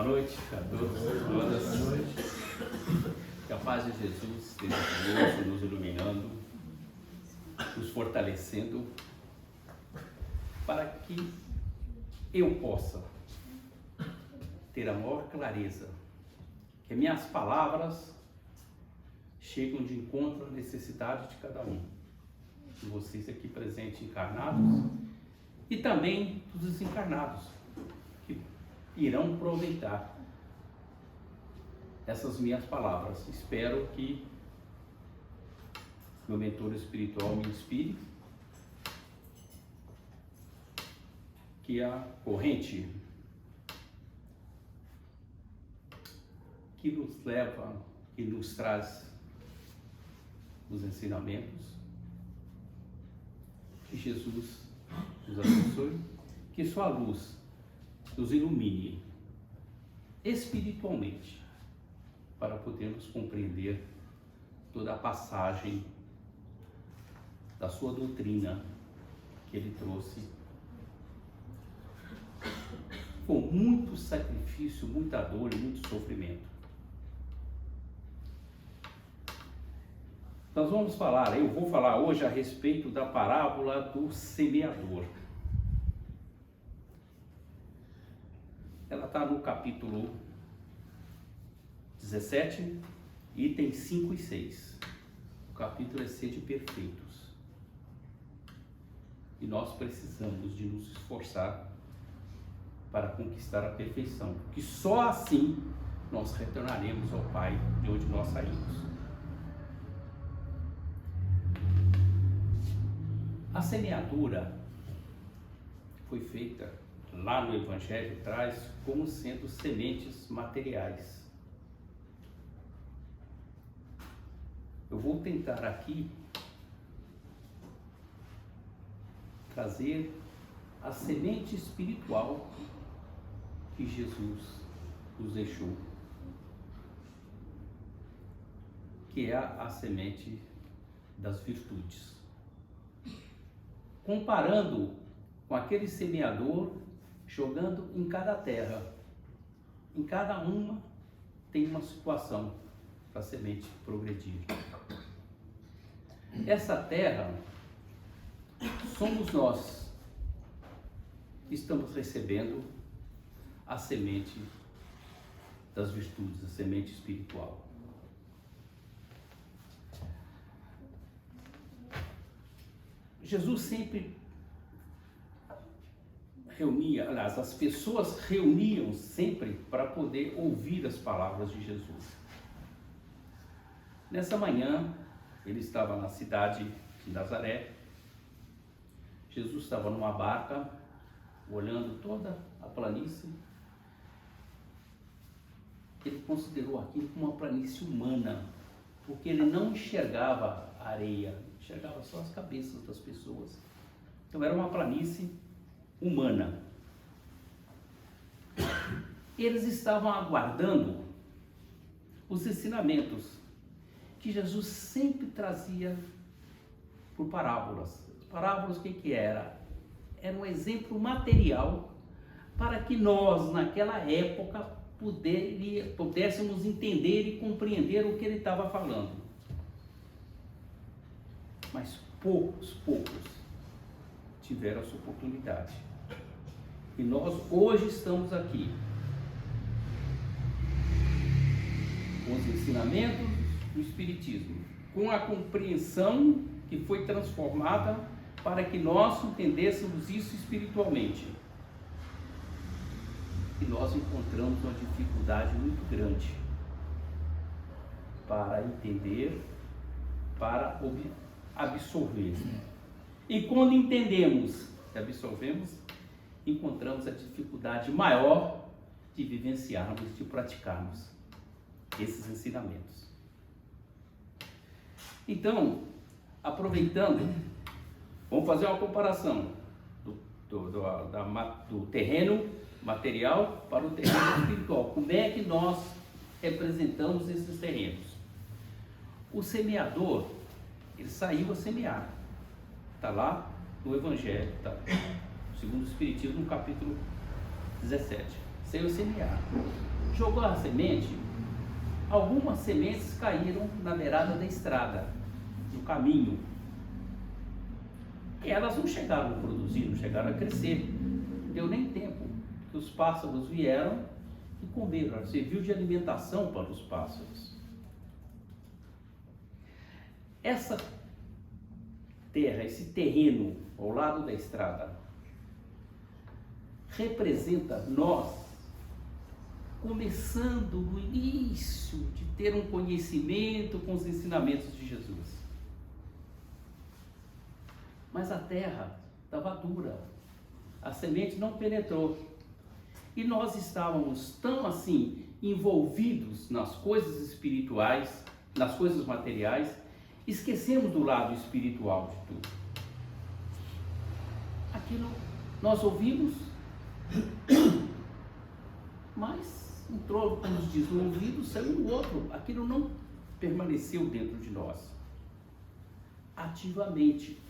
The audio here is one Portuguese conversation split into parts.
Boa noite a todos e todas. Que a paz de Jesus esteja conosco, nos iluminando, nos fortalecendo, para que eu possa ter a maior clareza, que minhas palavras chegam de encontro à necessidade de cada um, de vocês aqui presentes, encarnados, e também dos desencarnados, que irão aproveitar essas minhas palavras. Espero que meu mentor espiritual me inspire, que a corrente que nos leva, que nos traz os ensinamentos, que Jesus nos abençoe, que sua luz nos ilumine espiritualmente para podermos compreender toda a passagem da sua doutrina que ele trouxe com muito sacrifício, muita dor e muito sofrimento. Nós vamos falar, eu vou falar hoje a respeito da parábola do semeador. Ela está no capítulo 17, itens 5 e 6. O capítulo é Sede Perfeitos. E nós precisamos de nos esforçar para conquistar a perfeição, que só assim nós retornaremos ao Pai de onde nós saímos. A semeadura foi feita lá no Evangelho, traz como sendo sementes materiais. Eu vou tentar aqui trazer a semente espiritual que Jesus nos deixou, que é a semente das virtudes. Comparando com aquele semeador jogando em cada terra. Em cada uma tem uma situação para a semente progredir. Essa terra somos nós que estamos recebendo a semente das virtudes, a semente espiritual. Jesus sempre reunia, aliás, as pessoas reuniam sempre para poder ouvir as palavras de Jesus. Nessa manhã, ele estava na cidade de Nazaré. Jesus estava numa barca, olhando toda a planície. Ele considerou aquilo como uma planície humana, porque ele não enxergava a areia, enxergava só as cabeças das pessoas. Então era uma planície humana. Eles estavam aguardando os ensinamentos que Jesus sempre trazia por parábolas. Parábolas, o que era? Era um exemplo material para que nós, naquela época, pudéssemos entender e compreender o que ele estava falando. Mas poucos tiveram essa oportunidade. E nós hoje estamos aqui com os ensinamentos do Espiritismo, com a compreensão que foi transformada para que nós entendêssemos isso espiritualmente. E nós encontramos uma dificuldade muito grande para entender, para absorver. E quando entendemos e absorvemos, encontramos a dificuldade maior de vivenciarmos, de praticarmos esses ensinamentos. Então, aproveitando, vamos fazer uma comparação do terreno material para o terreno espiritual. Como é que nós representamos esses terrenos? O semeador, ele saiu a semear. Está lá no Evangelho, tá? Segundo o Espiritismo, no capítulo 17. saiu semear. Jogou a semente, algumas sementes caíram na beirada da estrada, no caminho. E elas não chegaram a produzir, não chegaram a crescer. Não deu nem tempo que os pássaros vieram e comeram, serviu de alimentação para os pássaros. Essa terra, esse terreno ao lado da estrada, representa nós começando no início de ter um conhecimento com os ensinamentos de Jesus. Mas a terra estava dura, a semente não penetrou. E nós estávamos tão assim envolvidos nas coisas espirituais, nas coisas materiais, esquecemos do lado espiritual de tudo. Aquilo nós ouvimos, mas entrou, como nos diz, no ouvido, saiu no outro. Aquilo não permaneceu dentro de nós ativamente.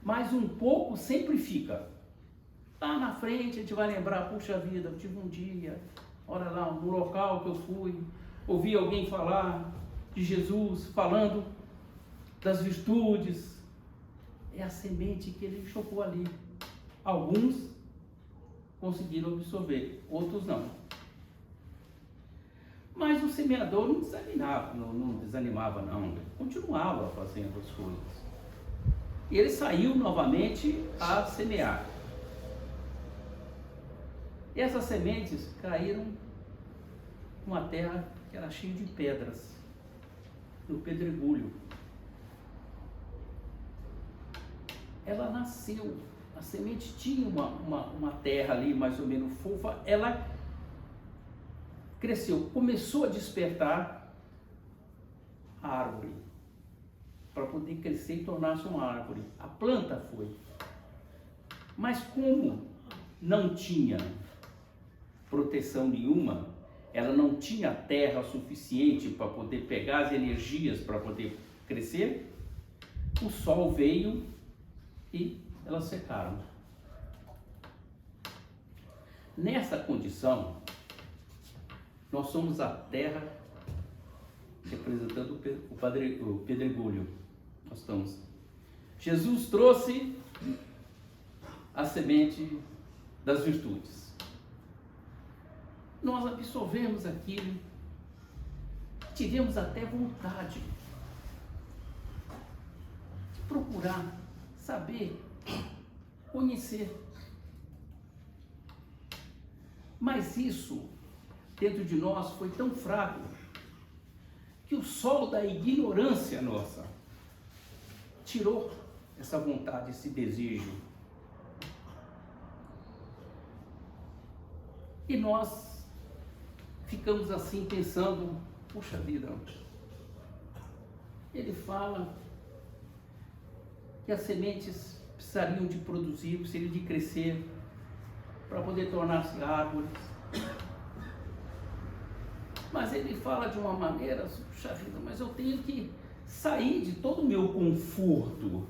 Mas um pouco sempre fica. Lá na frente a gente vai lembrar, puxa vida, eu tive um dia, olha lá, no local que eu fui, ouvi alguém falar de Jesus, falando das virtudes. É a semente que ele jogou ali. Alguns conseguiram absorver, outros não. Mas o semeador não desanimava não, ele continuava fazendo as coisas. E ele saiu novamente a semear. E essas sementes caíram numa terra que era cheia de pedras, no pedregulho. Ela nasceu, a semente tinha uma terra ali mais ou menos fofa, ela cresceu, começou a despertar a árvore, para poder crescer e tornar-se uma árvore. A planta foi. Mas como não tinha proteção nenhuma, ela não tinha terra suficiente para poder pegar as energias para poder crescer, o sol veio e elas secaram. Nessa condição, nós somos a terra representando o pedregulho. Nós estamos. Jesus trouxe a semente das virtudes. Nós absorvemos aquilo, tivemos até vontade de procurar, saber, conhecer. Mas isso, dentro de nós, foi tão fraco que o sol da ignorância nossa tirou essa vontade, esse desejo. E nós ficamos assim pensando, puxa vida, ele fala que as sementes precisariam de produzir, precisariam de crescer para poder tornar-se árvores. Mas ele fala de uma maneira, puxa vida, mas eu tenho que sair de todo o meu conforto.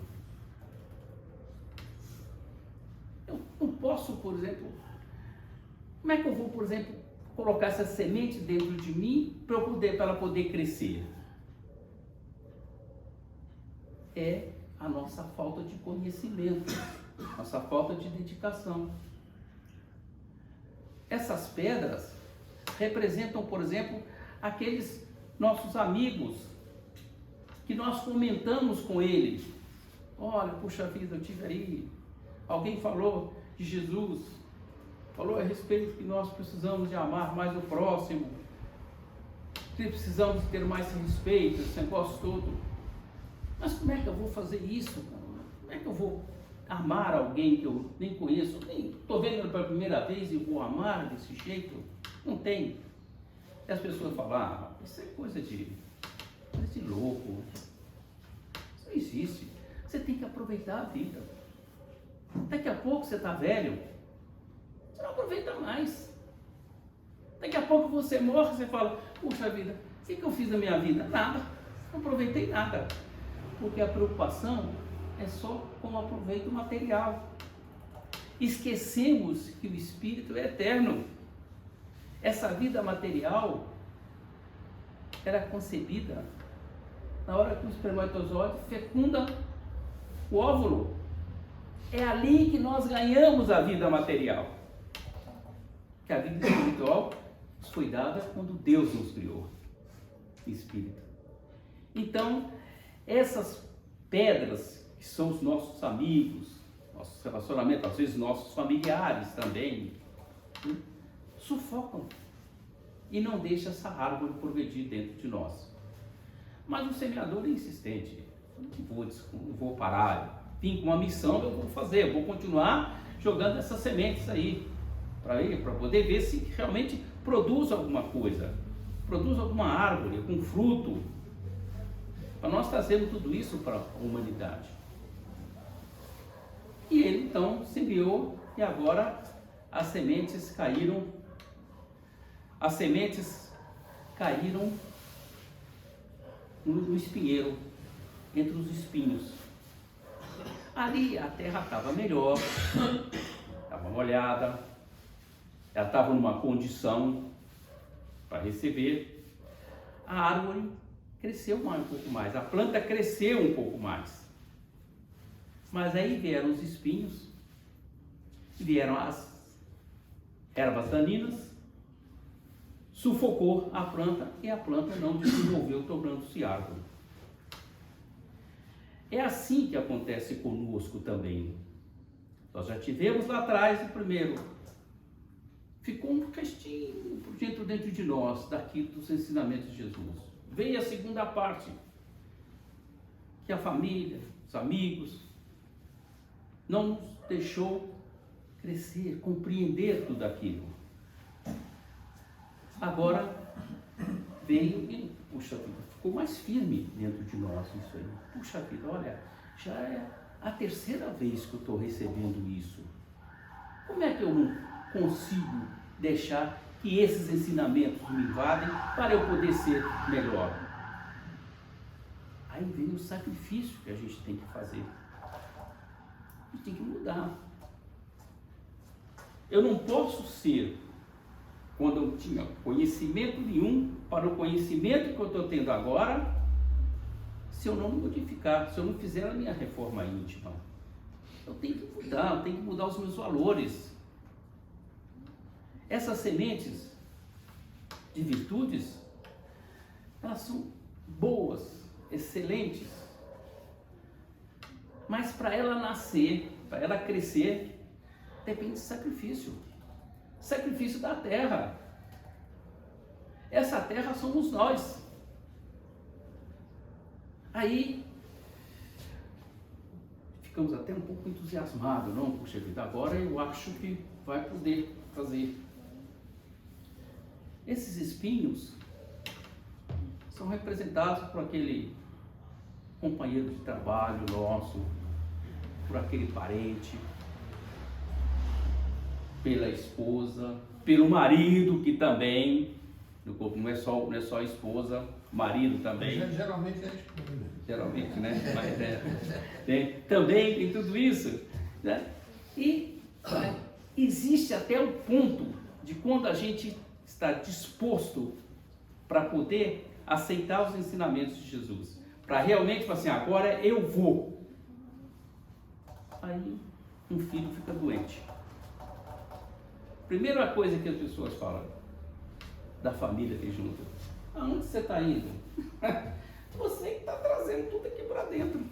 Eu não posso, por exemplo, como é que eu vou, por exemplo, colocar essa semente dentro de mim para ela poder crescer? É a nossa falta de conhecimento, nossa falta de dedicação. Essas pedras representam, por exemplo, aqueles nossos amigos que nós comentamos com eles. Olha, puxa vida, eu tive aí, alguém falou de Jesus, falou a respeito que nós precisamos de amar mais o próximo, que precisamos ter mais respeito, esse negócio todo. Mas como é que eu vou fazer isso? Como é que eu vou amar alguém que eu nem conheço? Nem estou vendo pela primeira vez e vou amar desse jeito? Não tem. E as pessoas falam, isso é coisa de louco. Isso não existe. Você tem que aproveitar a vida. Daqui a pouco você está velho, você não aproveita mais. Daqui a pouco você morre e você fala, puxa vida, o que eu fiz na minha vida? Nada. Não aproveitei nada. Porque a preocupação é só como aproveito o material. Esquecemos que o Espírito é eterno. Essa vida material era concebida na hora que o espermatozoide fecunda o óvulo. É ali que nós ganhamos a vida material. Que a vida espiritual nos foi dada quando Deus nos criou. Espírito. Então, essas pedras que são os nossos amigos, nossos relacionamentos, às vezes nossos familiares também, sufocam e não deixam essa árvore progredir dentro de nós. Mas o semeador é insistente. Não vou parar. Vim com uma missão, eu vou fazer, eu vou continuar jogando essas sementes aí para poder ver se realmente produz alguma coisa, produz alguma árvore com fruto, para nós trazermos tudo isso para a humanidade. E ele então semeou e agora as sementes caíram no espinheiro, entre os espinhos. Ali a terra estava melhor, estava molhada, ela estava numa condição para receber. A árvore cresceu um pouco mais, a planta cresceu um pouco mais. Mas aí vieram os espinhos, vieram as ervas daninhas, sufocou a planta e a planta não desenvolveu, tornando-se árvore. É assim que acontece conosco também. Nós já tivemos lá atrás o primeiro. Ficou um restinho dentro de nós, daquilo dos ensinamentos de Jesus. Veio a segunda parte, que a família, os amigos, não nos deixou crescer, compreender tudo aquilo. Agora veio e, puxa vida, ficou mais firme dentro de nós isso aí. Puxa vida, olha, já é a terceira vez que eu estou recebendo isso. Como é que eu não consigo deixar que esses ensinamentos me invadem para eu poder ser melhor? Aí vem o sacrifício que a gente tem que fazer. A gente tem que mudar. Eu não posso ser, quando eu tinha conhecimento nenhum, para o conhecimento que eu estou tendo agora, se eu não me modificar, se eu não fizer a minha reforma íntima. Eu tenho que mudar, eu tenho que mudar os meus valores. Essas sementes de virtudes, elas são boas, excelentes, mas para ela nascer, para ela crescer, depende de sacrifício. Sacrifício da terra. Essa terra somos nós. Aí ficamos até um pouco entusiasmados, não? Puxa vida, agora eu acho que vai poder fazer. Esses espinhos são representados por aquele companheiro de trabalho nosso, por aquele parente, pela esposa, pelo marido, que também, não é só a esposa, marido também. Geralmente é a esposa. Geralmente, né? Mas, também tem tudo isso, né? E existe até o ponto de quando a gente está disposto para poder aceitar os ensinamentos de Jesus, para realmente falar assim, agora eu vou. Aí um filho fica doente. Primeira coisa que as pessoas falam da família que junta: aonde você está indo? Você que está trazendo tudo aqui para dentro.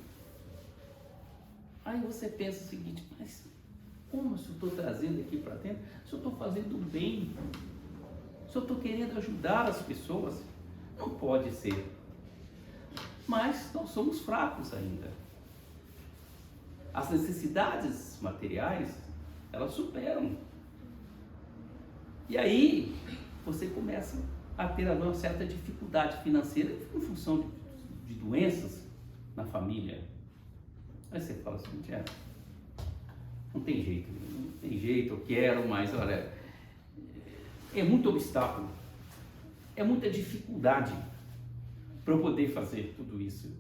Aí você pensa o seguinte: mas como se eu estou trazendo aqui para dentro? Se eu estou fazendo bem, se eu estou querendo ajudar as pessoas, não pode ser. Mas nós somos fracos ainda. As necessidades materiais, elas superam. E aí você começa a ter uma certa dificuldade financeira em função de doenças na família. Aí você fala assim, não tem jeito, eu quero, mas olha, é muito obstáculo, é muita dificuldade para eu poder fazer tudo isso.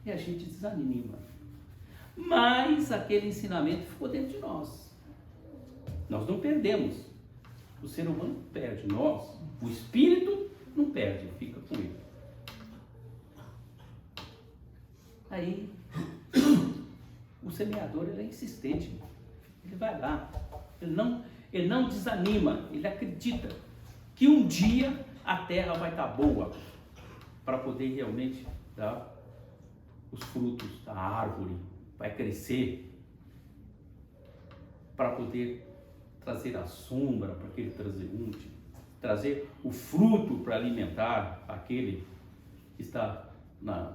E a gente desanima. Mas aquele ensinamento ficou dentro de nós. Nós não perdemos. O ser humano perde. Nós, o espírito, não perde, fica com ele. Aí, o semeador, ele é insistente. Ele vai lá. Ele não desanima. Ele acredita que um dia a terra vai estar boa para poder realmente dar os frutos da árvore. Vai crescer para poder trazer a sombra para aquele transeunte, trazer o fruto para alimentar aquele que está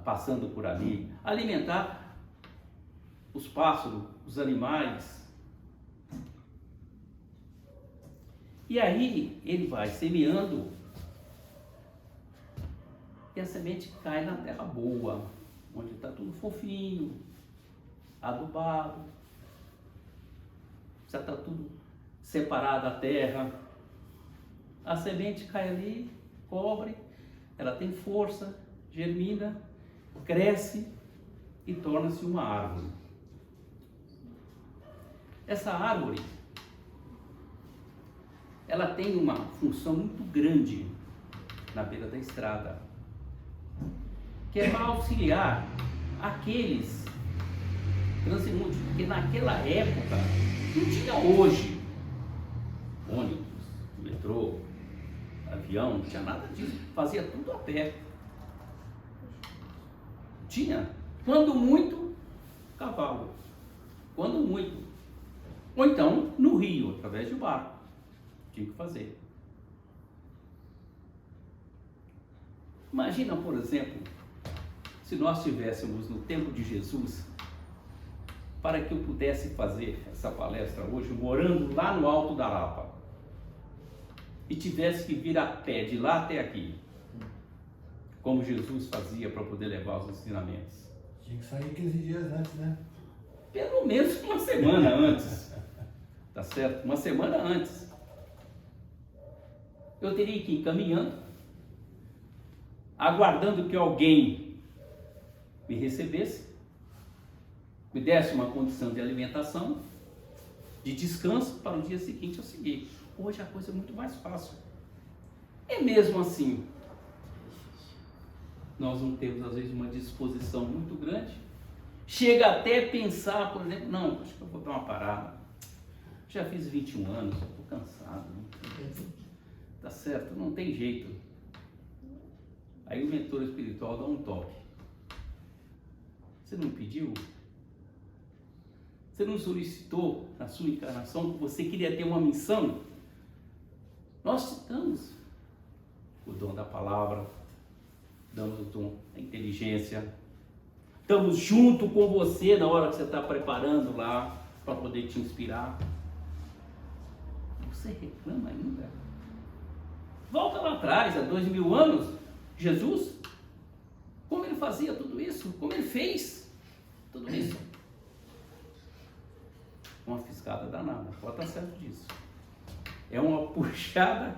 passando por ali, alimentar os pássaros, os animais. E aí ele vai semeando e a semente cai na terra boa, onde está tudo fofinho, adubado, já está tudo separado da terra. A semente cai ali, cobre, ela tem força, germina, cresce e torna-se uma árvore. Essa árvore, ela tem uma função muito grande na beira da estrada, que é para auxiliar aqueles transeuntes, porque naquela época não tinha hoje ônibus, metrô, avião, não tinha nada disso, fazia tudo a pé. Tinha, quando muito, cavalo, quando muito, ou então no rio, através de barco, tinha que fazer. Imagina, por exemplo, se nós estivéssemos no tempo de Jesus, para que eu pudesse fazer essa palestra hoje, morando lá no Alto da Lapa, e tivesse que vir a pé de lá até aqui, como Jesus fazia para poder levar os ensinamentos. Tinha que sair 15 dias antes, né? Pelo menos uma semana antes, tá certo? Uma semana antes. Eu teria que ir caminhando, aguardando que alguém me recebesse, me desse uma condição de alimentação, de descanso, para o dia seguinte eu seguir. Hoje a coisa é muito mais fácil. E mesmo assim, nós não temos às vezes uma disposição muito grande. Chega até pensar, por exemplo, não, acho que eu vou dar uma parada. Já fiz 21 anos, estou cansado. Tá certo? Não tem jeito. Aí o mentor espiritual dá um toque. Você não pediu? Você não solicitou na sua encarnação que você queria ter uma missão? Nós citamos o dom da palavra, damos o dom da inteligência, estamos junto com você na hora que você está preparando lá para poder te inspirar. Você reclama ainda? Volta lá atrás, há 2000 anos, Jesus, como ele fazia tudo isso? Como ele fez tudo isso? Uma fisgada danada, pode estar certo disso. É uma puxada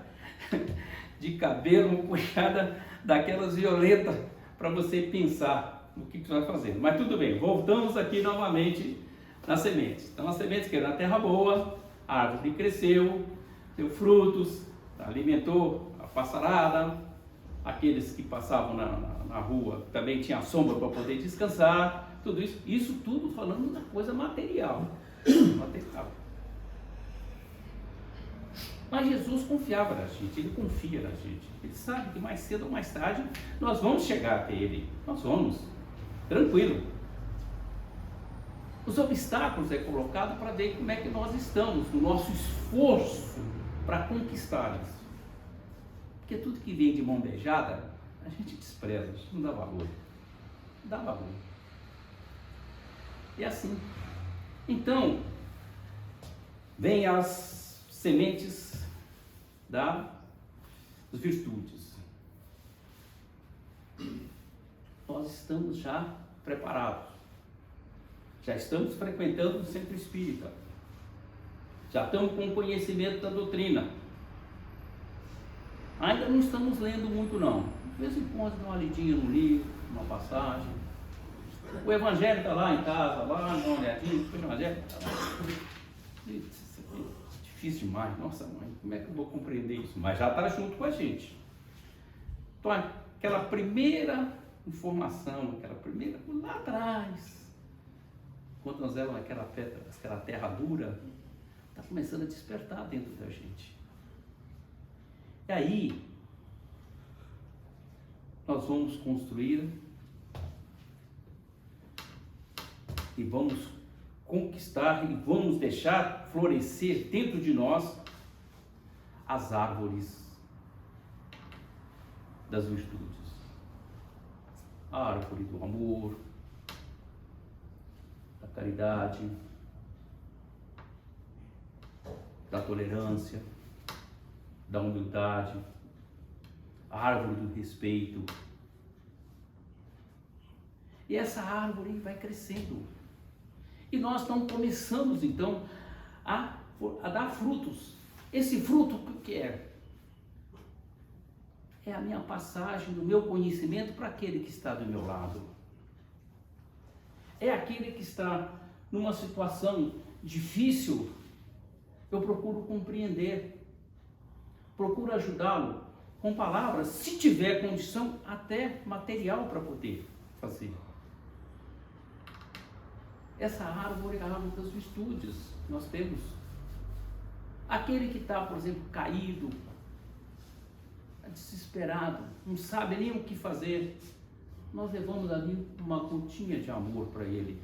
de cabelo, uma puxada daquelas violentas para você pensar no que você vai fazer. Mas tudo bem, voltamos aqui novamente nas sementes. Então as sementes que eram na terra boa, a árvore cresceu, deu frutos, alimentou a passarada, aqueles que passavam na rua também tinham sombra para poder descansar, tudo isso. Isso tudo falando da coisa material. Mas Jesus confiava na gente, ele confia na gente, ele sabe que mais cedo ou mais tarde nós vamos chegar até ele, nós vamos, tranquilo. Os obstáculos é colocado para ver como é que nós estamos no nosso esforço para conquistar isso, porque tudo que vem de mão beijada a gente despreza, a gente não dá valor, não dá valor. E assim, então vem as sementes das virtudes. Nós estamos já preparados, já estamos frequentando o centro espírita, já estamos com conhecimento da doutrina, ainda não estamos lendo muito não, de vez em quando dá uma lidinha no livro, uma passagem, o evangelho está lá em casa, lá, dá uma olhadinha, o evangelho está lá. difícil demais. Nossa, mãe, como é que eu vou compreender isso? Mas já está junto com a gente. Então, aquela primeira informação, lá atrás, quando nós éramos aquela terra dura, está começando a despertar dentro da gente. E aí, nós vamos construir e vamos conquistar e vamos deixar florescer dentro de nós as árvores das virtudes. A árvore do amor, da caridade, da tolerância, da humildade, a árvore do respeito. E essa árvore vai crescendo. E nós não começamos então a dar frutos. Esse fruto, o que é? É a minha passagem do meu conhecimento para aquele que está do meu lado. É aquele que está numa situação difícil, eu procuro compreender, procuro ajudá-lo com palavras, se tiver condição, até material para poder fazer. Essa árvore é a árvore das virtudes. Nós temos aquele que está, por exemplo, caído, desesperado, não sabe nem o que fazer. Nós levamos ali uma gotinha de amor para ele.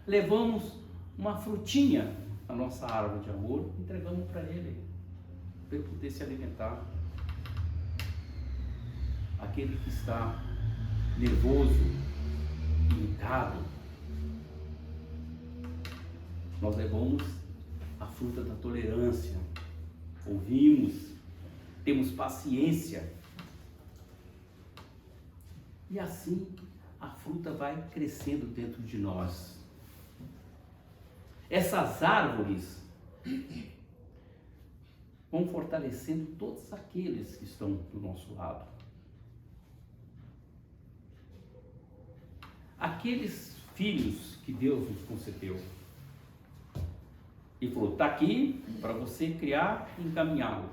Levamos uma frutinha da nossa árvore de amor, entregamos para ele poder se alimentar. Aquele que está nervoso, irritado, nós levamos a fruta da tolerância, ouvimos, temos paciência. E assim a fruta vai crescendo dentro de nós. Essas árvores vão fortalecendo todos aqueles que estão do nosso lado. Aqueles filhos que Deus nos concedeu. E falou, está aqui para você criar e encaminhá-lo.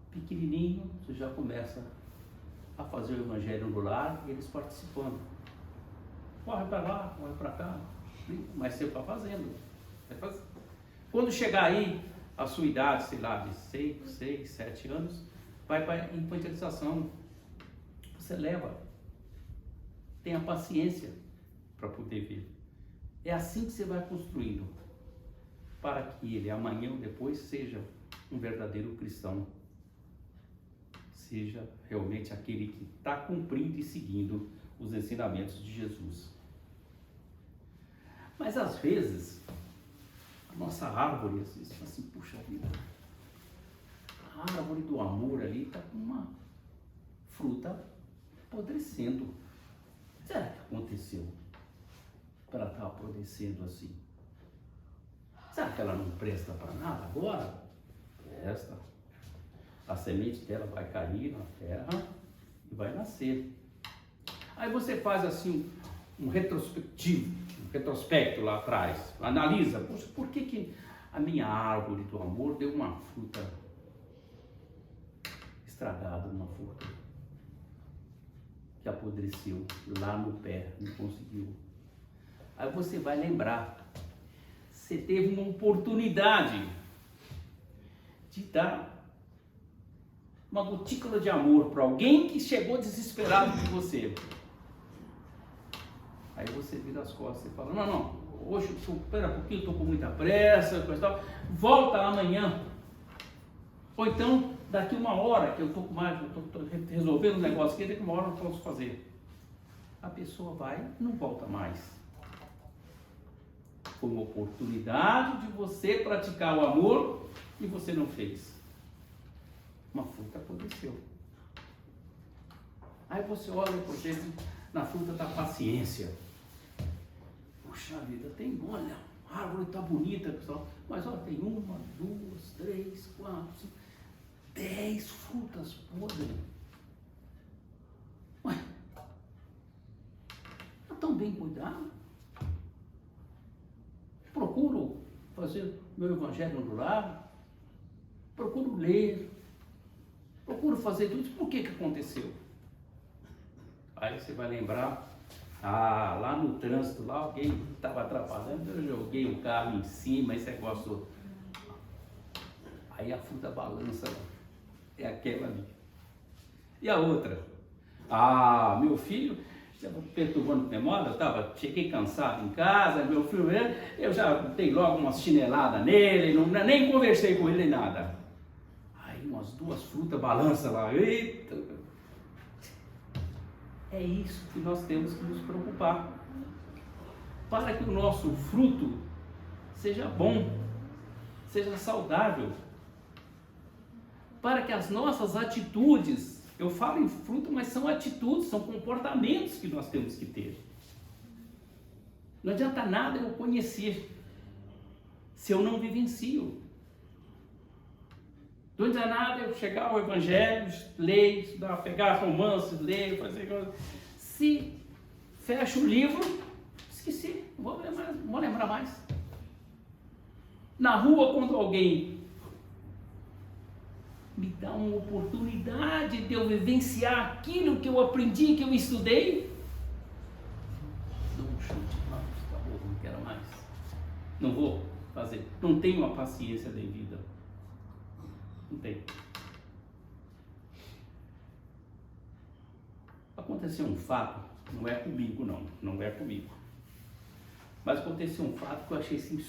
Pequenininho, você já começa a fazer o evangelho no lar e eles participando. Corre para lá, corre para cá, mas você está fazendo. Quando chegar aí, a sua idade, sei lá, de 6, 7 anos, vai para a infantilização. Você leva. Tenha paciência para poder ver. É assim que você vai construindo, para que ele amanhã ou depois seja um verdadeiro cristão. Seja realmente aquele que está cumprindo e seguindo os ensinamentos de Jesus. Mas às vezes, a nossa árvore, às vezes, assim, puxa vida, a árvore do amor ali está com uma fruta apodrecendo. Será que aconteceu para ela estar apodrecendo assim? Será que ela não presta para nada agora? Presta. A semente dela vai cair na terra e vai nascer. Aí você faz assim um retrospecto lá atrás, analisa, poxa, por que a minha árvore do amor deu uma fruta estragada, uma fruta que apodreceu lá no pé, não conseguiu. Aí você vai lembrar, você teve uma oportunidade de dar uma gotícula de amor para alguém que chegou desesperado de você. Aí você vira as costas e fala, não, hoje, espera um pouquinho, estou com muita pressa, coisa e tal, volta amanhã. Ou então, daqui uma hora, que eu estou resolvendo um negócio aqui, daqui uma hora eu posso fazer. A pessoa vai e não volta mais. Foi uma oportunidade de você praticar o amor e você não fez. Uma fruta apodreceu. Aí você olha, por exemplo, na fruta da paciência. Puxa vida, olha, a árvore está bonita, pessoal, mas olha, tem 1, 2, 3, 4, 5, 10 frutas podres. Ué, está tão bem cuidado? Procuro fazer meu evangelho no lar, procuro ler, procuro fazer tudo. Por que aconteceu? Aí você vai lembrar, lá no trânsito, lá alguém estava atrapalhando, eu joguei o carro em cima, esse negócio. Aí a fruta balança, é aquela ali. E a outra? Meu filho estava perturbando a memória, cheguei cansado em casa, meu filho, eu já dei logo uma chinelada nele, nem conversei com ele nem nada. Aí umas 2 frutas balançam lá, eita! É isso que nós temos que nos preocupar, para que o nosso fruto seja bom, seja saudável, para que as nossas atitudes, eu falo em fruto, mas são atitudes, são comportamentos que nós temos que ter. Não adianta nada eu conhecer, se eu não vivencio. Não adianta nada eu chegar ao Evangelho, ler, estudar, pegar romances, ler, fazer coisas. Se fecho o livro, esqueci, não vou lembrar mais. Na rua, quando alguém me dá uma oportunidade de eu vivenciar aquilo que eu aprendi, que eu estudei, dou um chute, acabou, não quero mais. Não vou fazer, não tenho a paciência devida. Não tem. Aconteceu um fato, não é comigo não é comigo. Mas aconteceu um fato que eu achei assim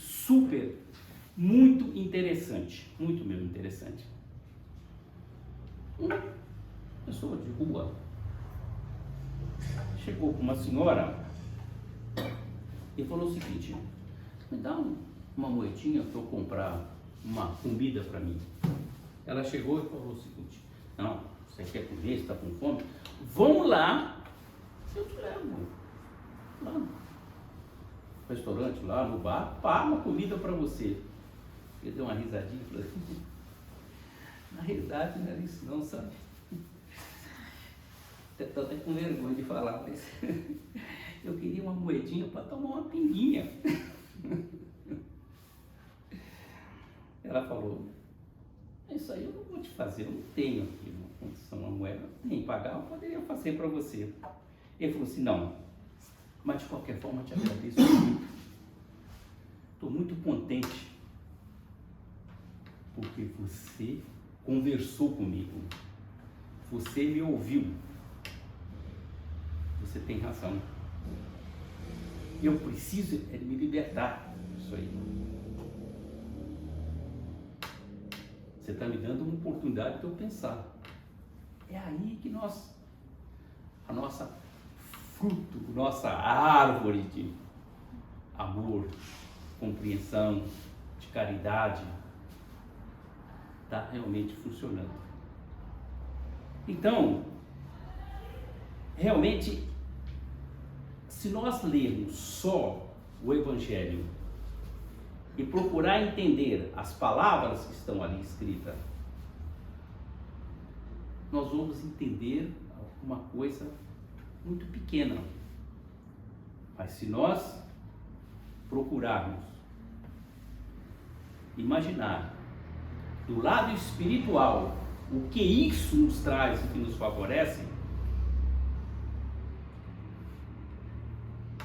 muito interessante, muito mesmo interessante. Uma pessoa de rua chegou com uma senhora e falou o seguinte: me dá uma moedinha para eu comprar uma comida para mim. Ela chegou e falou o seguinte: não, você quer comer, você está com fome? Vamos lá, eu te levo. Lá no restaurante, lá no bar, paga uma comida para você. Ele deu uma risadinha e falou assim: na realidade não era isso não, sabe? Estou até com vergonha de falar, mas eu queria uma moedinha para tomar uma pinguinha. Ela falou: isso aí eu não vou te fazer, eu não tenho aqui uma condição, uma moeda, nem pagar, eu poderia fazer para você. Ele falou assim: não, mas de qualquer forma eu te agradeço muito. Estou muito contente, porque você conversou comigo, você me ouviu, você tem razão. Eu preciso me libertar disso aí. Você está me dando uma oportunidade de eu pensar. É aí que a nossa fruto, nossa árvore de amor, compreensão, de caridade, está realmente funcionando. Então, realmente, se nós lermos só o Evangelho e procurar entender as palavras que estão ali escritas, nós vamos entender uma coisa muito pequena. Mas se nós procurarmos imaginar do lado espiritual o que isso nos traz e que nos favorece,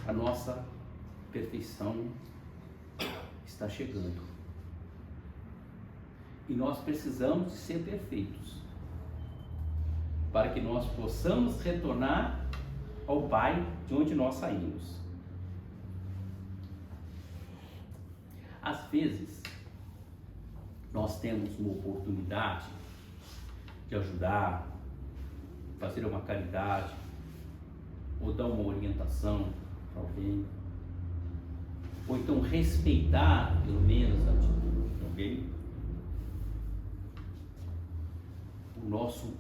a nossa perfeição está chegando. E nós precisamos de ser perfeitos, para que nós possamos retornar ao Pai de onde nós saímos. Às vezes, nós temos uma oportunidade de ajudar, fazer uma caridade, ou dar uma orientação para alguém, ou então respeitar pelo menos a atitude de alguém. O nosso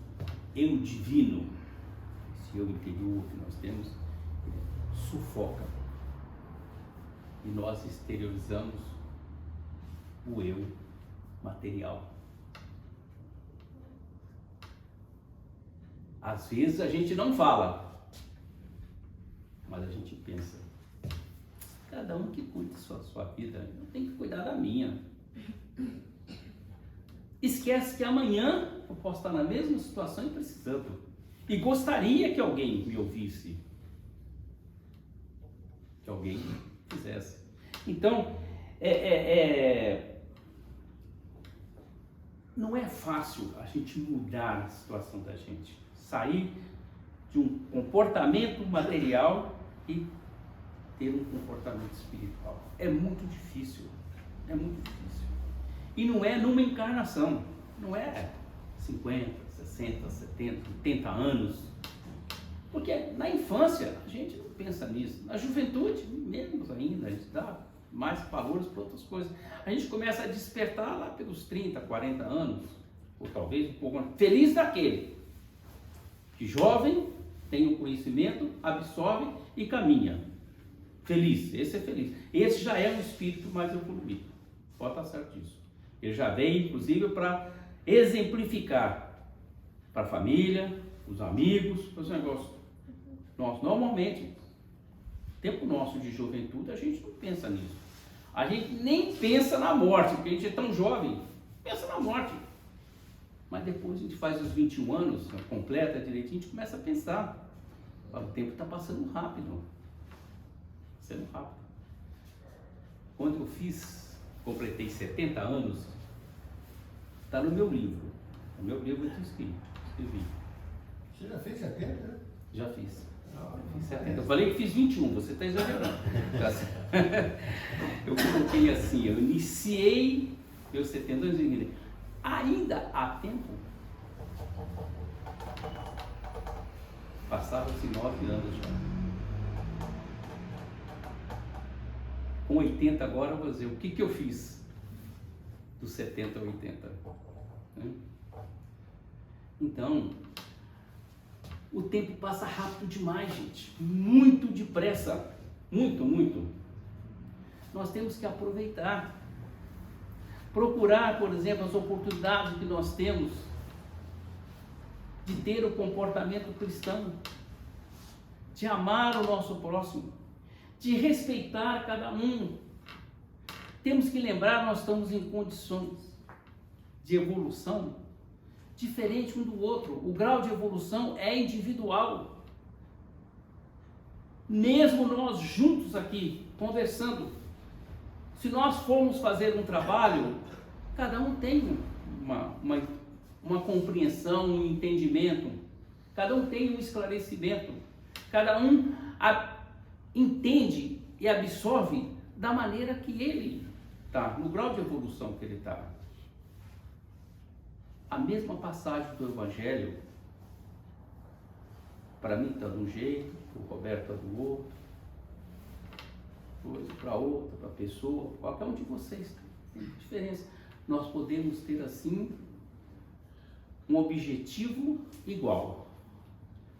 eu divino, esse eu interior que nós temos, ele sufoca, e nós exteriorizamos o eu material. Às vezes a gente não fala, mas a gente pensa: Cada um que cuida da sua vida. Eu tenho que cuidar da minha. Esquece que amanhã eu posso estar na mesma situação e precisando. E gostaria que alguém me ouvisse. Que alguém fizesse. Então, não é fácil a gente mudar a situação da gente. Sair de um comportamento material e ter um comportamento espiritual. É muito difícil. É muito difícil. E não é numa encarnação. Não é 50, 60, 70, 80 anos. Porque na infância a gente não pensa nisso. Na juventude, menos ainda. A gente dá mais valores para outras coisas. A gente começa a despertar lá pelos 30, 40 anos. Ou talvez um pouco mais. Feliz daquele que jovem tem o conhecimento, absorve e caminha. Feliz, esse é feliz. Esse já é um espírito mais evoluído. Pode estar certo disso. Ele já veio, inclusive, para exemplificar para a família, os amigos, para os negócios. Nós, normalmente, tempo nosso de juventude, a gente não pensa nisso. A gente nem pensa na morte, porque a gente é tão jovem. Pensa na morte. Mas depois a gente faz os 21 anos, completa direitinho, a gente começa a pensar. O tempo está passando rápido. Passando rápido. Quando eu completei 70 anos, está no meu livro. O meu livro eu escrevi. Você já fez 70, né? Já fiz. Fiz 70. Eu falei que fiz 21, você está exagerando. Eu coloquei assim, eu iniciei meus 70 anos. Ainda há tempo. Passaram-se 9 anos já. Com 80 agora eu vou dizer, o que eu fiz dos 70 a 80? Então, o tempo passa rápido demais, gente. Muito depressa. Muito, muito. Nós temos que aproveitar. Procurar, por exemplo, as oportunidades que nós temos de ter o comportamento cristão, de amar o nosso próximo, de respeitar cada um. Temos que lembrar, nós estamos em condições de evolução diferente um do outro. O grau de evolução é individual. Mesmo nós juntos aqui, conversando, se nós formos fazer um trabalho, cada um tem uma compreensão, um entendimento, cada um tem um esclarecimento, cada um entende e absorve da maneira que ele está, no grau de evolução que ele está. A mesma passagem do Evangelho, para mim está de um jeito, para o Roberto está do outro, para outra, para a pessoa, qualquer um de vocês tem diferença. Nós podemos ter assim um objetivo igual,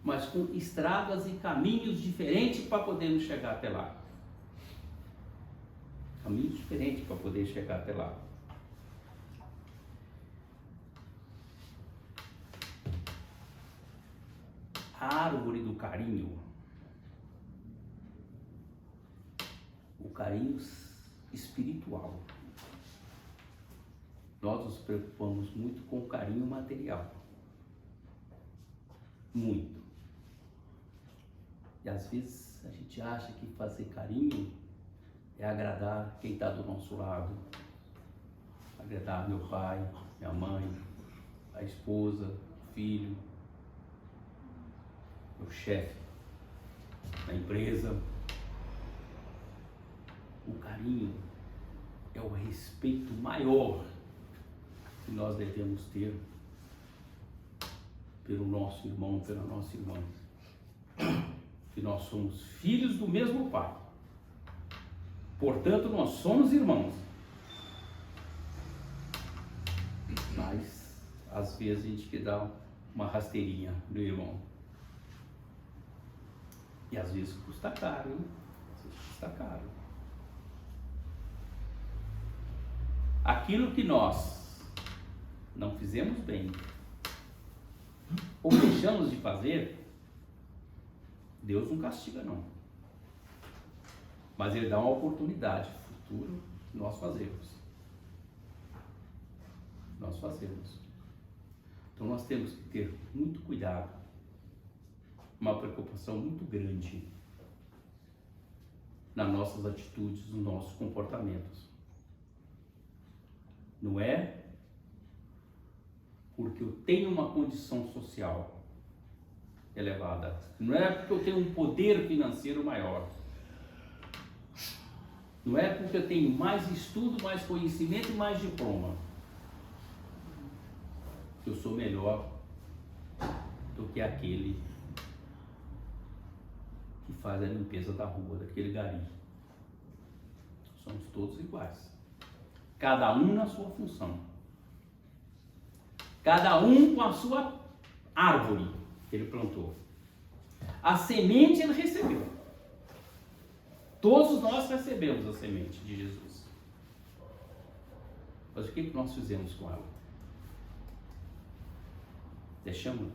mas com estradas e caminhos diferentes para podermos chegar até lá. Caminhos diferentes para poder chegar até lá. A árvore do carinho, o carinho espiritual. Nós nos preocupamos muito com o carinho material. Muito. E às vezes a gente acha que fazer carinho é agradar quem está do nosso lado. Agradar meu pai, minha mãe, a esposa, o filho, meu chefe na empresa. O carinho é o respeito maior que nós devemos ter pelo nosso irmão, pela nossa irmã. Que nós somos filhos do mesmo Pai. Portanto, nós somos irmãos. Mas, às vezes, a gente quer dar uma rasteirinha no irmão. E às vezes custa caro, hein? Às vezes custa caro. Aquilo que nós não fizemos bem, ou deixamos de fazer, Deus não castiga, não. Mas ele dá uma oportunidade futuro, nós fazemos. Nós fazemos. Então nós temos que ter muito cuidado, uma preocupação muito grande nas nossas atitudes, nos nossos comportamentos. Não é porque eu tenho uma condição social elevada, não é porque eu tenho um poder financeiro maior, não é porque eu tenho mais estudo, mais conhecimento e mais diploma, que eu sou melhor do que aquele que faz a limpeza da rua, daquele gari. Somos todos iguais, cada um na sua função, cada um com a sua árvore que ele plantou. A semente ele recebeu. Todos nós recebemos a semente de Jesus. Mas o que nós fizemos com ela? Deixamos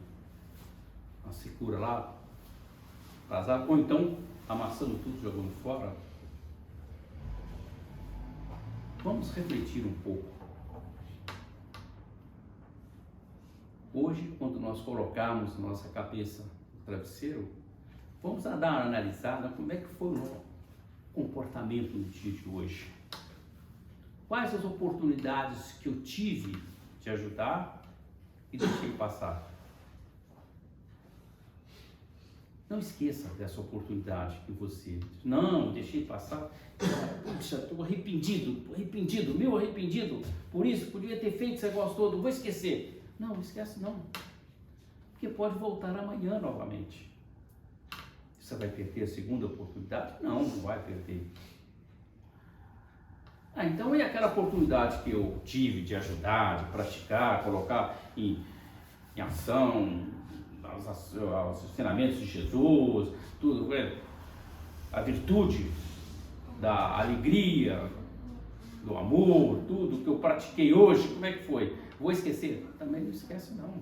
a secura lá, vazar, ou então amassando tudo, jogando fora? Vamos refletir um pouco. Hoje, quando nós colocarmos nossa cabeça no travesseiro, vamos dar uma analisada como é que foi o nosso comportamento no dia de hoje. Quais as oportunidades que eu tive de ajudar e deixei passar? Não esqueça dessa oportunidade que você... Não, deixei passar. Puxa, estou arrependido, meu arrependido. Por isso, podia ter feito esse negócio todo, vou esquecer. Não esquece não. Porque pode voltar amanhã novamente. Você vai perder a segunda oportunidade? Não vai perder. Então, e aquela oportunidade que eu tive de ajudar, de praticar, colocar em ação os ensinamentos de Jesus, tudo, a virtude da alegria, do amor, tudo que eu pratiquei hoje, como é que foi? Vou esquecer? Também não esquece não.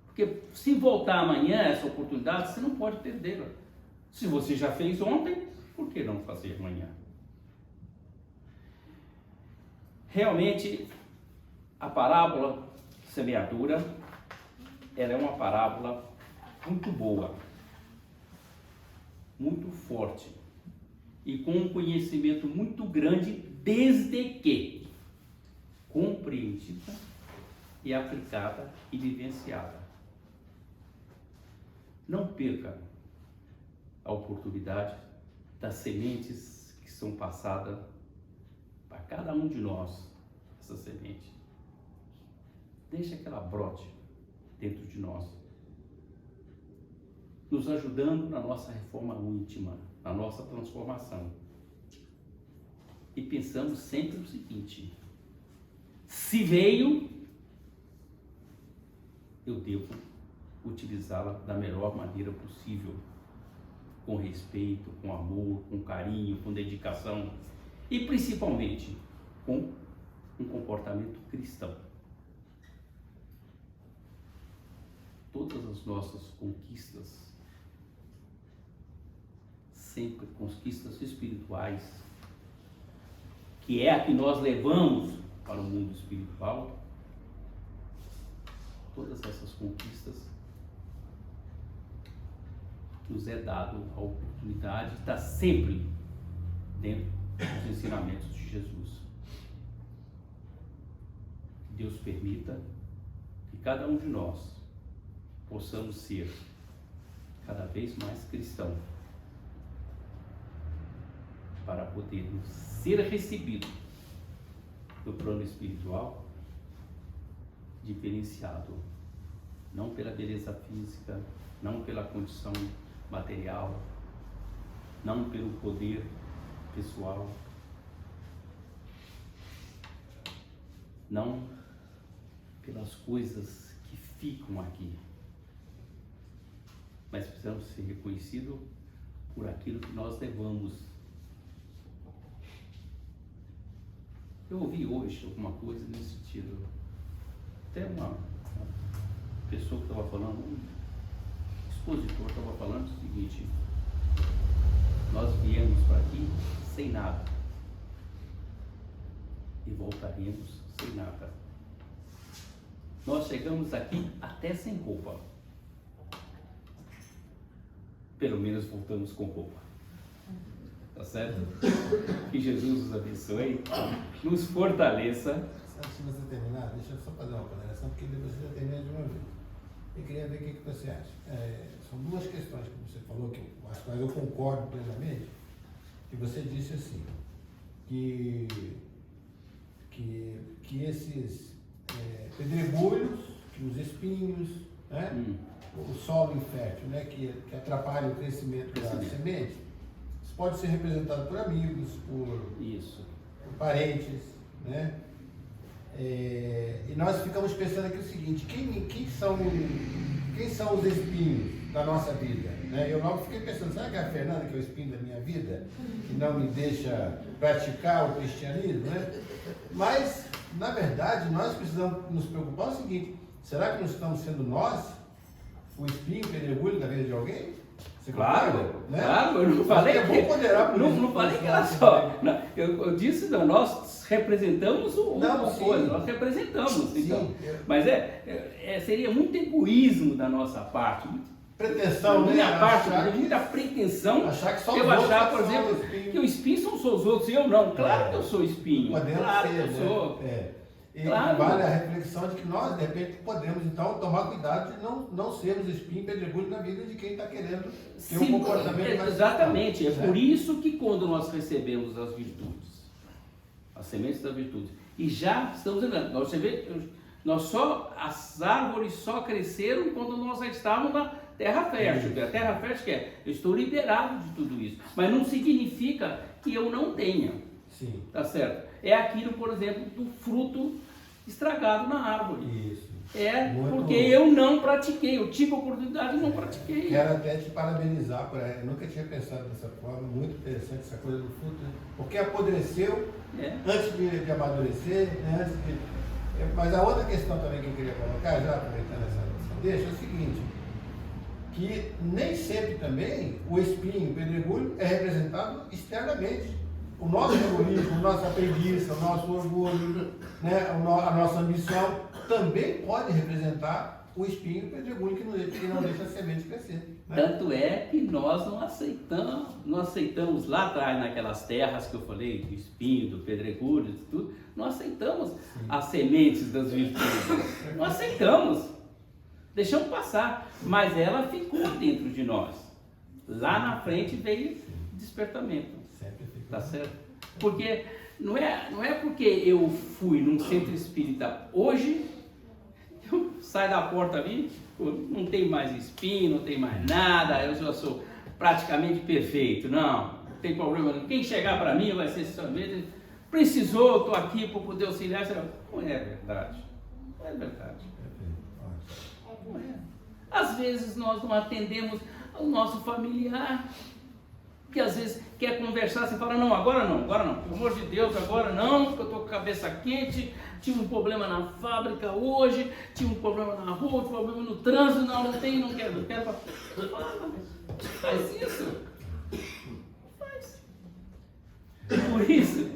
Porque se voltar amanhã essa oportunidade, você não pode perdê-la. Se você já fez ontem, por que não fazer amanhã? Realmente, a parábola semeadura, ela é uma parábola muito boa, muito forte e com um conhecimento muito grande, desde que compreendida e aplicada e vivenciada. Não perca a oportunidade das sementes que são passadas para cada um de nós, essa semente. Deixa que ela brote dentro de nós, nos ajudando na nossa reforma íntima, na nossa transformação. E pensamos sempre o seguinte: se veio, eu devo utilizá-la da melhor maneira possível, com respeito, com amor, com carinho, com dedicação e principalmente com um comportamento cristão. Todas as nossas conquistas, sempre conquistas espirituais, que é a que nós levamos para o mundo espiritual, todas essas conquistas nos é dado a oportunidade de estar sempre dentro dos ensinamentos de Jesus. Que Deus permita que cada um de nós possamos ser cada vez mais cristão, para podermos ser recebidos no plano espiritual diferenciado, não pela beleza física, não pela condição material, não pelo poder pessoal, não pelas coisas que ficam aqui, mas precisamos ser reconhecidos por aquilo que nós levamos. Eu ouvi hoje alguma coisa nesse sentido, até uma pessoa que estava falando, um expositor estava falando o seguinte: nós viemos para aqui sem nada e voltaremos sem nada. Nós chegamos aqui até sem roupa. Pelo menos voltamos com roupa. Tá certo? Que Jesus nos abençoe, nos fortaleça. Se você terminar, deixa eu só fazer uma ponderação, porque depois você já termina de uma vez. Eu queria ver o que você acha. São duas questões que você falou, com as quais eu concordo plenamente, que você disse assim, que esses pedregulhos, que os espinhos, né, o solo infértil, né, que atrapalha o crescimento da semente, isso pode ser representado por amigos, por parentes, né? E nós ficamos pensando aqui o seguinte, quem são os espinhos da nossa vida? Né? Eu logo fiquei pensando, será que é a Fernanda que é o espinho da minha vida? Que não me deixa praticar o cristianismo? Né? Mas, na verdade, nós precisamos nos preocupar o seguinte, será que não estamos sendo nós o espinho, o pedregulho da vida de alguém? Você Claro, concorda, né? claro, eu não falei é bom ponderar por não falei que era só. Não, eu disse, não, nós representamos uma coisa, nós representamos, então. Mas seria muito egoísmo da nossa parte, pretensão, da minha parte, muita pretensão. Achar que só eu achar, por exemplo, que o espinho são só os outros, e eu não. Claro que eu sou espinho. Podemos claro ser, que eu sou. E claro. Vale a reflexão de que nós, de repente, podemos, então, tomar cuidado de não sermos espinho e pedregulho na vida de quem está querendo ter um comportamento mais exatamente. cristão, É por isso que quando nós recebemos as virtudes, as sementes das virtudes, e já estamos andando, você vê, as árvores só cresceram quando nós já estávamos na terra fértil. A terra fértil eu estou liberado de tudo isso, mas não significa que eu não tenha. Sim. Tá certo? É aquilo, por exemplo, do fruto estragado na árvore. Isso. Porque eu não pratiquei, eu tive a oportunidade e não pratiquei. Quero até te parabenizar por eu nunca tinha pensado dessa forma, muito interessante essa coisa do fruto, né? Porque apodreceu antes de amadurecer, né? Mas a outra questão também que eu queria colocar, já aproveitando essa deixa, é o seguinte, que nem sempre também o espinho, o pedregulho é representado externamente. O nosso egoísmo, a nossa preguiça, o nosso orgulho, né, a nossa ambição também pode representar o espinho e o pedregulho que não deixa a semente crescer. Né? Tanto é que nós não aceitamos lá atrás, naquelas terras que eu falei, do espinho, do pedregulho, tudo, não aceitamos as sementes das virtudes. Não aceitamos. Deixamos passar. Mas ela ficou dentro de nós. Lá na frente veio despertamento. Tá certo? Porque não é porque eu fui num centro espírita hoje, eu saio da porta ali, não tem mais espinho, não tem mais nada, eu já sou praticamente perfeito. Não tem problema. Quem chegar para mim vai ser somente precisou, estou aqui para poder auxiliar. Não é verdade. Não é verdade. Não é. Às vezes nós não atendemos ao nosso familiar, que às vezes quer conversar, você fala, não, agora não, pelo amor de Deus, agora não, porque eu estou com a cabeça quente, tive um problema na fábrica hoje, tive um problema na rua, um problema no trânsito, não quero. Faz isso. Faz. Por isso,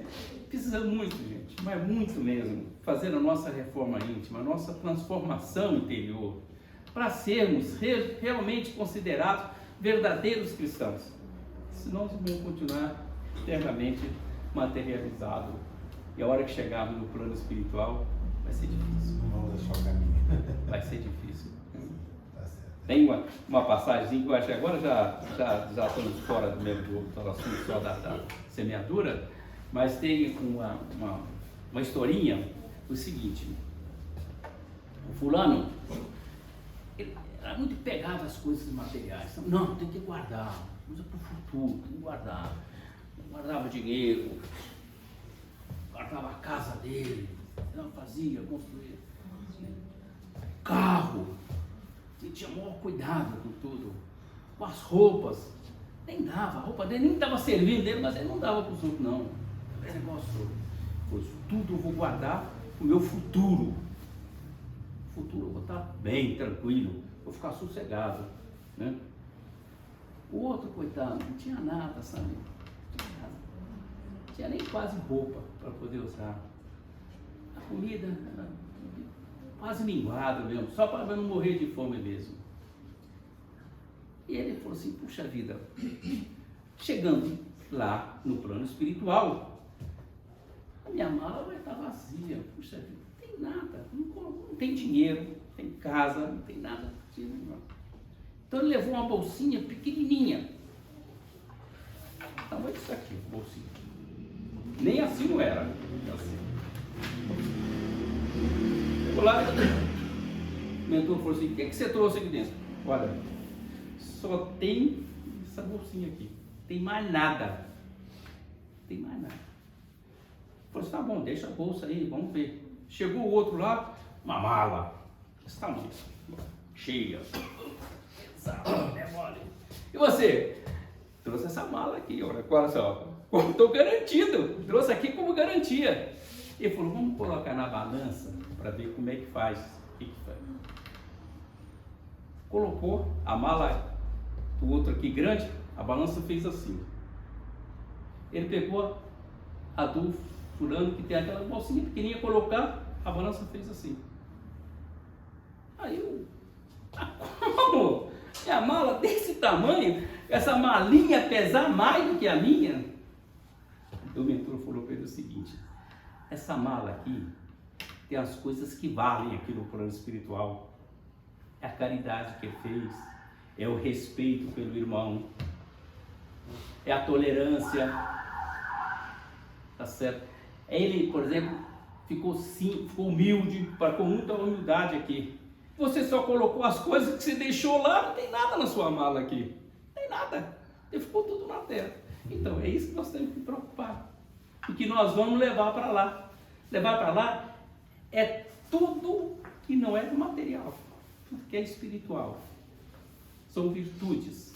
precisa muito, gente, mas muito mesmo, fazer a nossa reforma íntima, a nossa transformação interior, para sermos realmente considerados verdadeiros cristãos. Senão nós vamos continuar eternamente materializado. E a hora que chegarmos no plano espiritual, vai ser difícil. Não vamos deixar o caminho. Vai ser difícil. Tá certo. Tem uma passagem que eu acho que agora já estamos fora do mesmo do assunto só da semeadura, mas tem uma historinha, o seguinte, o fulano, ele era muito pegado às coisas materiais. Não, tem que guardar. Usa para o futuro, tem que guardar. Guardava dinheiro, guardava a casa dele, não fazia, construía carro, ele tinha o maior cuidado com tudo, com as roupas, nem dava, a roupa dele nem estava servindo dele, mas ele não dava para os outros, não. É negócio, pois tudo eu vou guardar para o meu futuro. No futuro eu vou estar bem, tranquilo, vou ficar sossegado, né? O outro, coitado, não tinha nada, sabe? Não tinha nem quase roupa para poder usar. A comida era quase minguada mesmo, só para não morrer de fome mesmo. E ele falou assim, puxa vida, chegando lá no plano espiritual, a minha mala vai estar vazia, puxa vida, não tem nada, não tem dinheiro, não tem casa, não tem nada. Então ele levou uma bolsinha pequenininha, tamanho disso aqui, bolsinha. Nem assim não era, assim. Chegou lá, o mentor falou assim, o que você trouxe aqui dentro? Olha, só tem essa bolsinha aqui, tem mais nada. Tem mais nada. Falei assim, tá bom, deixa a bolsa aí, vamos ver. Chegou o outro lá, uma mala, esse tamanho, cheia. E você? Trouxe essa mala aqui, olha só, estou garantido, trouxe aqui como garantia. Ele falou, vamos colocar na balança para ver como é que faz. Colocou a mala do outro aqui grande, a balança fez assim. Ele pegou a do fulano que tem aquela bolsinha pequenininha, colocar, a balança fez assim. Aí eu, como? Minha mala desse tamanho, essa malinha pesar mais do que a minha? O mentor falou para ele o seguinte, essa mala aqui tem as coisas que valem aqui no plano espiritual. É a caridade que ele fez, é o respeito pelo irmão, é a tolerância, tá certo? Ele, por exemplo, ficou humilde, com muita humildade aqui. Você só colocou as coisas que você deixou lá, não tem nada na sua mala aqui, não tem nada, ele ficou tudo na terra. Então é isso que nós temos que preocupar, o que nós vamos levar para lá. Levar para lá é tudo que não é material, tudo que é espiritual. São virtudes,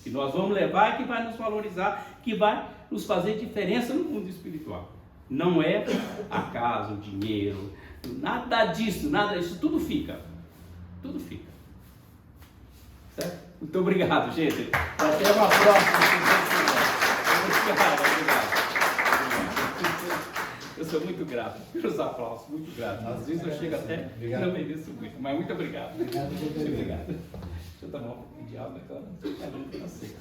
que nós vamos levar e que vai nos valorizar, que vai nos fazer diferença no mundo espiritual. Não é a casa, o dinheiro, nada disso, tudo fica. Tudo fica. Certo? Muito obrigado, gente. Até uma próxima. Obrigado. Eu sou muito grato pelos aplausos, muito grato. Às vezes eu chego até e não mereço muito, mas muito obrigado. Obrigado. Deixa eu tomar um pouco de água, então, não sei.